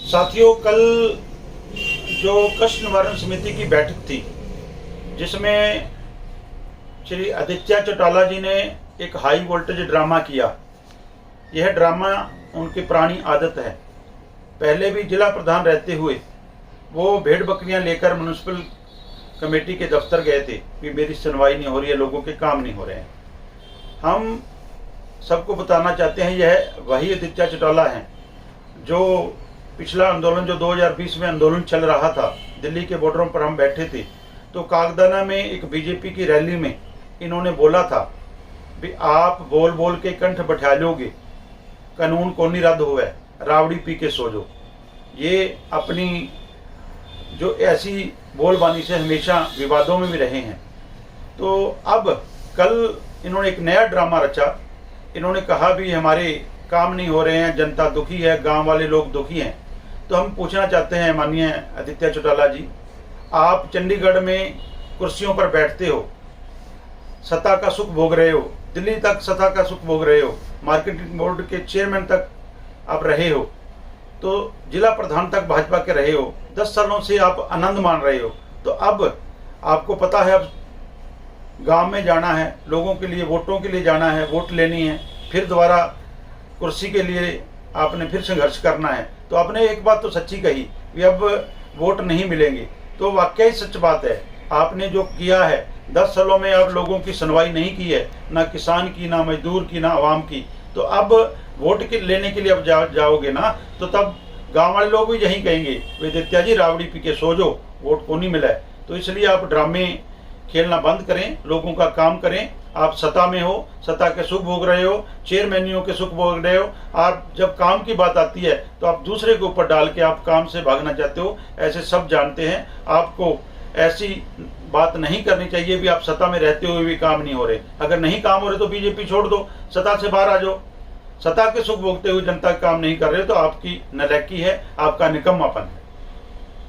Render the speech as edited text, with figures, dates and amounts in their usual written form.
साथियों, कल जो कष्ट निवारण समिति की बैठक थी, जिसमें श्री आदित्य चौटाला जी ने एक हाई वोल्टेज ड्रामा किया। यह ड्रामा उनकी पुरानी आदत है। पहले भी जिला प्रधान रहते हुए वो भेड़ बकरियां लेकर म्यूनसिपल कमेटी के दफ्तर गए थे कि मेरी सुनवाई नहीं हो रही है, लोगों के काम नहीं हो रहे हैं। हम सबको बताना चाहते हैं, यह वही आदित्य चौटाला हैं जो पिछला आंदोलन, जो 2020 में आंदोलन चल रहा था, दिल्ली के बॉर्डरों पर हम बैठे थे, तो कागदाना में एक बीजेपी की रैली में इन्होंने बोला था भी आप बोल बोल के कंठ बैठा लोगे, कानून को नहीं रद्द हुआ, रावड़ी पी के सो जो। ये अपनी जो ऐसी बोलबानी से हमेशा विवादों में भी रहे हैं। तो अब कल इन्होंने एक नया ड्रामा रचा। इन्होंने कहा भी हमारे काम नहीं हो रहे हैं, जनता दुखी है, गांव वाले लोग दुखी हैं। तो हम पूछना चाहते हैं माननीय आदित्य चौटाला जी, आप चंडीगढ़ में कुर्सियों पर बैठते हो, सत्ता का सुख भोग रहे हो, दिल्ली तक सत्ता का सुख भोग रहे हो, मार्केटिंग बोर्ड के चेयरमैन तक आप रहे हो, तो जिला प्रधान तक भाजपा के रहे हो, 10 सालों से आप आनंद मान रहे हो। तो अब आपको पता है अब गांव में जाना है, लोगों के लिए वोटों के लिए जाना है, वोट लेनी है, फिर दोबारा कुर्सी के लिए आपने फिर संघर्ष करना है। तो आपने एक बात तो सच्ची कही कि अब वोट नहीं मिलेंगे, तो वाकई सच बात है। आपने जो किया है 10 सालों में, अब लोगों की सुनवाई नहीं की है, ना किसान की, ना मजदूर की, ना आवाम की। तो अब वोट के लेने के लिए अब जाओगे ना, तो तब गांव वाले लोग भी यही कहेंगे, आदित्य जी रावड़ी पी के सो जो, वोट को नहीं मिला है। तो इसलिए आप ड्रामे खेलना बंद करें, लोगों का काम करें। आप सत्ता में हो, सत्ता के सुख भोग रहे हो, चेयरमैनियों के सुख भोग रहे हो। आप जब काम की बात आती है तो आप दूसरे के ऊपर डाल के आप काम से भागना चाहते हो, ऐसे सब जानते हैं। आपको ऐसी बात नहीं करनी चाहिए भी आप सत्ता में रहते हुए भी काम नहीं हो रहे। अगर नहीं काम हो रहे तो बीजेपी छोड़ दो, सत्ता से बाहर आ जाओ। सत्ता के सुख भोगते हुए जनता का काम नहीं कर रहे तो आपकी नालायकी है, आपका निकम्मापन।